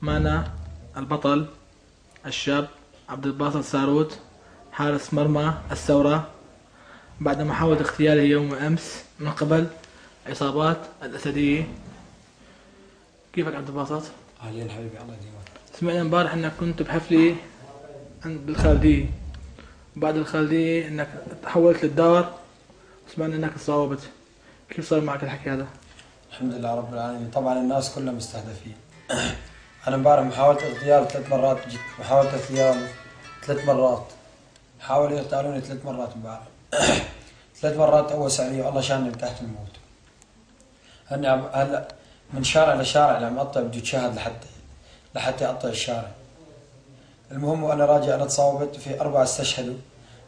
معنا البطل الشاب عبد الباسط ساروت، حارس مرمى الثورة، بعد محاولة اغتياله يوم أمس من قبل عصابات الأسدية. كيفك عبد الباسط؟ أهلين حبيبي، الله يديمك. سمعنا امبارح انك كنت بحفلة بالخالدية، وبعد الخالدية انك تحولت للدار، وسمعنا انك تصاوبت. كيف صار معك الحكي هذا؟ الحمد لله رب العالمين. طبعا الناس كلها مستهدفين. أنا امبارح محاولة اغتيال 3 مرات، جيت محاولة اغتيال 3 مرات، حاولوا يغتالوني 3 مرات امبارح. 3 مرات أول سعرية، والله شاني تحت الموت. هلا من شارع لشارع عم أقطع، بدي أتشاهد لحتى أقطع الشارع. المهم وأنا راجع أنا تصاوبت في 4 استشهدوا،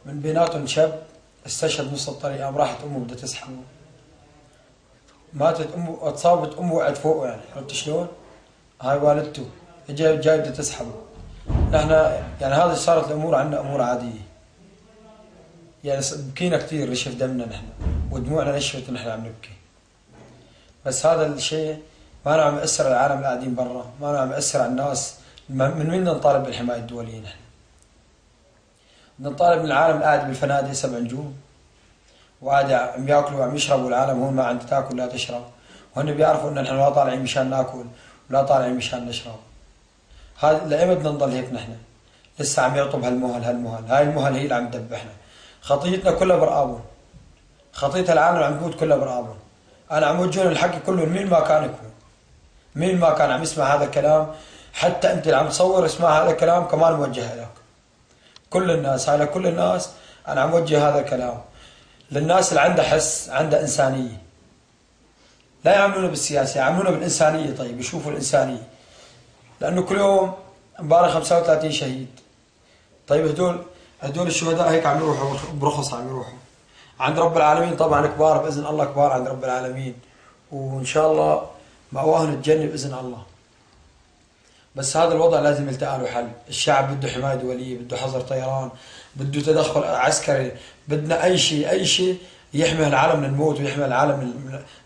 من بيناتهم شاب استشهد نص الطريق، قام راحت أمه بدها تسحبه، ماتت أمه، تصاوبت أمه وقعت فوقه، يعني عرفت شلون؟ هاي والدته جاي بدها تسحبه. نحن يعني هذه صارت الأمور عندنا أمور عادية، يعني بكينا كثير، رشف دمنا نحن ودموعنا نشفت ونحن عم نبكي. بس هذا الشيء ما عم يأثر على العالم القاعدين برا، ما عم يأثر على الناس. من وين نطالب بالحماية الدولية؟ نحن نطالب من العالم القاعد بالفنادق 7 نجوم وقاعد عم ياكلوا وعم يشربوا، العالم هون ما عندها تاكل لا تشرب، وهن بيعرفوا ان نحن لا طالعين مشان ناكل ولا طالعين مشان نشرب. هذا لأيمتى بدنا نضل هيك؟ نحن لسه عم يعطوا بهالمهل، هاي المهل هي اللي عم تدبحنا. خطيتنا كلها برقابهم، خطية العالم عم تموت كلها برقابهم. انا عم وجه الحكي كله، مين ما كان يكون، مين ما كان عم يسمع هذا الكلام، حتى انت اللي عم تصور اسمع هذا الكلام كمان موجه لك. كل الناس، على كل الناس انا عم وجه هذا الكلام، للناس اللي عندها حس، عندها انسانيه. لا يعاملونا بالسياسه، يعاملونا بالانسانيه. طيب يشوفوا الانسانيه، لانه كل يوم امبارح 35 شهيد. طيب هدول الشهداء هيك عم يروحوا برخص، عم يروحوا عند رب العالمين. طبعا كبار باذن الله، كبار عند رب العالمين، وان شاء الله مأواهم الجنه باذن الله. بس هذا الوضع لازم يلتقى له حل. الشعب بده حمايه دوليه، بده حظر طيران، بده تدخل عسكري، بدنا اي شيء يحمي العالم من الموت ويحمي العالم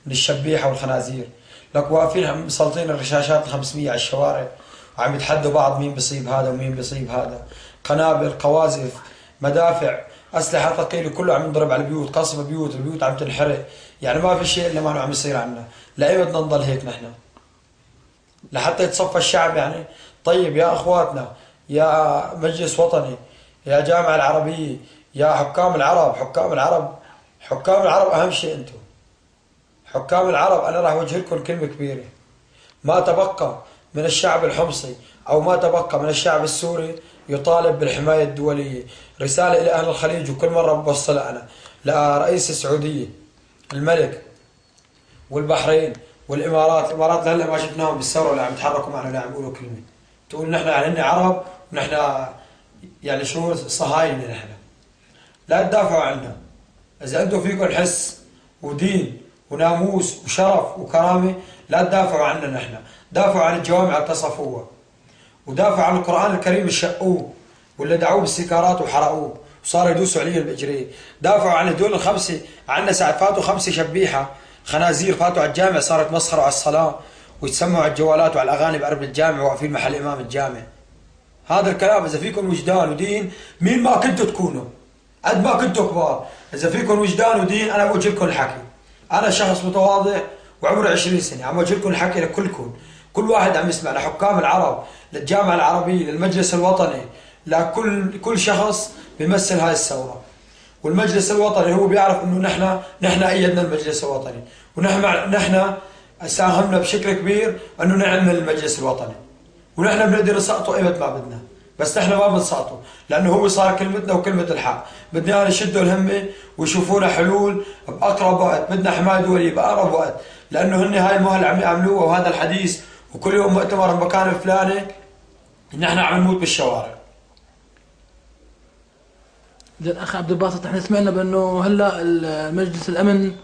من الشبيحه والخنازير. لك واقفين مسلطين الرشاشات ال500 على الشوارع وعم يتحدوا بعض مين بيصيب هذا ومين بيصيب هذا. قنابل، قواذف، مدافع، اسلحه ثقيله، كله عم ينضرب على البيوت، قصف بيوت، البيوت عم تنحرق. يعني ما في شيء الا ما عم يصير عنا. لاي بدنا نضل هيك نحن؟ لحتى يتصفى الشعب يعني؟ طيب يا اخواتنا، يا مجلس وطني، يا جامعة العربية، يا حكام العرب، حكام العرب اهم شيء انتم. حكام العرب انا راح اوجه لكم كلمة كبيرة. ما تبقى من الشعب الحمصي او ما تبقى من الشعب السوري يطالب بالحماية الدولية. رسالة الى اهل الخليج، وكل مرة بوصلها انا لرئيس السعودية، الملك، والبحرين، والامارات. الامارات لهلا ما شفناهم بالثوره ولا عم يتحركوا معنا ولا عم يقولوا كلمه. تقول نحن يعني هن عرب ونحن يعني شو صهاينه نحن. لا تدافعوا عنا. اذا انتم فيكم حس ودين وناموس وشرف وكرامه، لا تدافعوا عنا نحن. دافعوا عن الجوامع اللي اتصفوها، ودافعوا عن القران الكريم اللي شقوه واللي دعوه بالسكارات وحرقوه وصاروا يدوسوا عليه باجريه. دافعوا عن هدول ال5. عنا ساعه فاتوا 5 شبيحه خنازير فاتوا على الجامع، صارت مسخروا على الصلاه ويتسمعوا على الجوالات وعلى الاغاني بقرب الجامع واقفين محل امام الجامع. هذا الكلام اذا فيكم وجدان ودين، مين ما كنتوا تكونوا، قد ما كنتوا كبار، اذا فيكم وجدان ودين انا بوجه لكم الحكي. انا شخص متواضع وعمري 20 سنه، عم وجه لكم الحكي لكلكم، كل واحد عم يسمع، لحكام العرب، للجامعه العربيه، للمجلس الوطني، لكل شخص بيمثل هاي الثوره. والمجلس الوطني هو بيعرف انه نحن ايدنا المجلس الوطني، ونحن ساهمنا بشكل كبير انه نعمل المجلس الوطني، ونحن بنقدر نسقطه ايمت ما بدنا. بس نحن ما بنسقطه لانه هو صار كلمتنا وكلمه الحق. بدنا يشدوا الهمه ويشوفوا لنا حلول باقرب وقت. بدنا حمايه دوليه باقرب وقت، لانه هن هاي المهل عم يعملوها وهذا الحديث، وكل يوم مؤتمر بمكان الفلاني نحن عم نموت بالشوارع. زين اخ عبد الباسط، احنا سمعنا بانه هلا المجلس الامن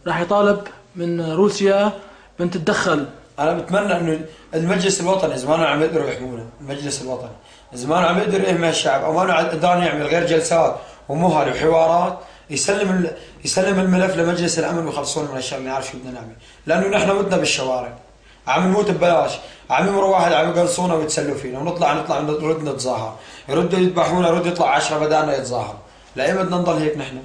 راح يطالب من روسيا بان تتدخل. انا بتمنى انه المجلس الوطني اذا ما عم يقدروا يحمونا، المجلس الوطني اذا ما عم يقدر يحمي الشعب او ما قدران يعمل غير جلسات ومهل وحوارات، يسلم الملف لمجلس الامن ويخلصونا من الشغله. نعرف شو بدنا نعمل، لانه نحن متنا بالشوارع، عم نموت ببلاش، عم يمر واحد عم يقنصونا ويتسلوا فينا، ونطلع نرد نتظاهر، يردوا يذبحونا، يرد يطلع 10 بدانا يتظاهر. لا بدنا نضل هيك نحن؟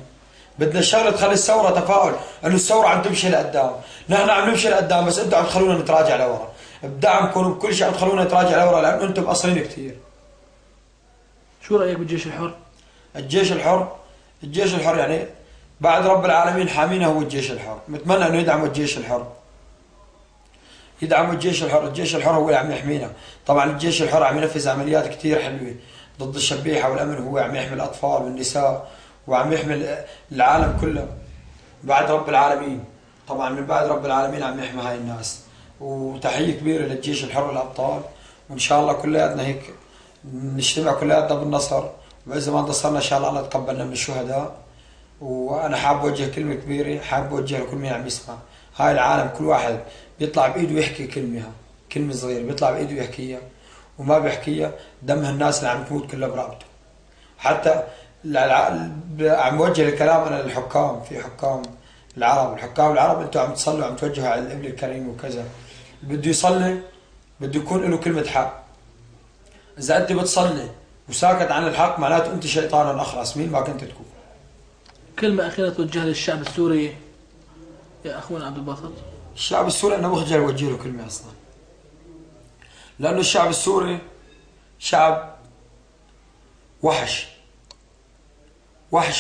بدنا الشغله تخلي الثوره تفاؤل، انه الثوره عم تمشي لقدام، نحن عم نمشي لقدام بس انتم عم تخلونا نتراجع لورا، بدعمكم وبكل شيء عم تخلونا نتراجع لورا لانه انتم مقصرين كثير. شو رايك بالجيش الحر؟ الجيش الحر يعني بعد رب العالمين حامينا هو الجيش الحر، بتمنى انه يدعموا الجيش الحر. الجيش الحر هو اللي عم يحمينا، طبعا الجيش الحر عم ينفذ عمليات كثير حلوه ضد الشبيحه والامن، هو عم يحمي الاطفال والنساء وعم يحمي العالم كله بعد رب العالمين، طبعا من بعد رب العالمين عم يحمي هاي الناس. وتحيه كبيره للجيش الحر والابطال، وان شاء الله كلياتنا هيك نجتمع كلياتنا بالنصر، واذا ما انتصرنا ان شاء الله تقبلنا من الشهداء. وانا حاب اوجه كلمه كبيره، حاب اوجه لكل مين عم يسمع، هاي العالم كل واحد بيطلع بايده يحكي كلمه صغيره بيطلع بايده يحكيها، وما بيحكيها دمها الناس اللي عم تموت كلها برقبته. حتى عم وجه الكلام انا للحكام، في حكام العرب انتم عم تصلوا عم توجهوا على الابن الكريم وكذا، بده يصلي بده يكون له كلمه حق. اذا انت بتصلي وساكت عن الحق معناته انت شيطان اخرس، مين ما كنت تكون. كلمة أخيرة توجهها للشعب السوري يا أخونا عبد الباسط. الشعب السوري أنا بخجل أوجه له كلمة أصلا، لأنه الشعب السوري شعب وحش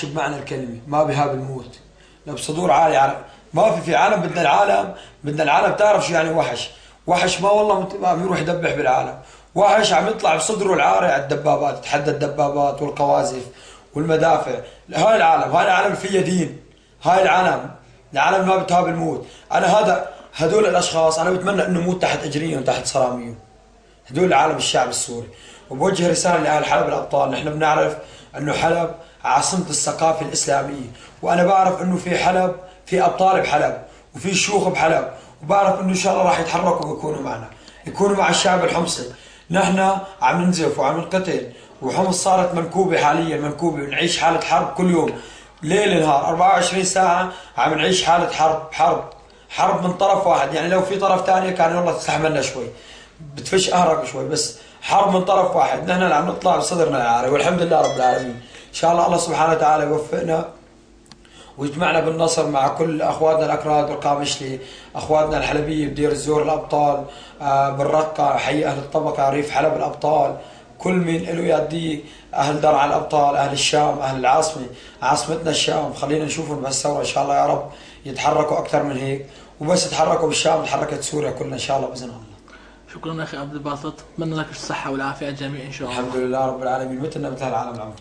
بمعنى الكلمة، ما بهاب الموت، لو بصدور عالي ما في عالم. بدنا العالم تعرف شو يعني وحش ما والله عم يروح يدبح بالعالم، وحش عم يطلع بصدره العاري على الدبابات، يتحدى الدبابات والقواذف والمدافع. هاي العالم فيها دين، هاي العالم ما بتهاب الموت. انا هدول الاشخاص انا بتمنى انه موت تحت اجريهم تحت صراميهم، هدول العالم الشعب السوري. وبوجه رساله لاهل حلب الابطال، نحن بنعرف انه حلب عاصمه الثقافه الاسلاميه، وانا بعرف انه في حلب في ابطال بحلب وفي شيوخ بحلب، وبعرف انه ان شاء الله راح يتحركوا ويكونوا معنا، يكونوا مع الشعب الحمصي. نحن عم ننزف وعم نقتل، وحمص صارت منكوبه حاليا، منكوبه، ونعيش حاله حرب كل يوم ليل نهار 24 ساعه عم نعيش حاله حرب من طرف واحد. يعني لو في طرف ثاني كان والله تستحملنا شوي، بتفش اهرق شوي، بس حرب من طرف واحد. نحن اللي عم نطلع بصدرنا العاري، والحمد لله رب العالمين. ان شاء الله سبحانه وتعالى يوفقنا ويجمعنا بالنصر مع كل اخواتنا الاكراد والقامشلي، اخواتنا الحلبيه بدير الزور الابطال، بالرقه، حي اهل الطبقه، ريف حلب الابطال، كل مين له يدي، اهل درعا الابطال، اهل الشام، اهل العاصمه، عاصمتنا الشام. خلينا نشوفهم بهالثوره ان شاء الله يا رب يتحركوا اكثر من هيك، وبس يتحركوا بالشام تحركت سوريا كلها ان شاء الله باذن الله. شكرا اخي عبد الباسط، اتمنى لك الصحه والعافيه الجميع ان شاء الله. الحمد لله رب العالمين، مثلنا مثل العالم العمر.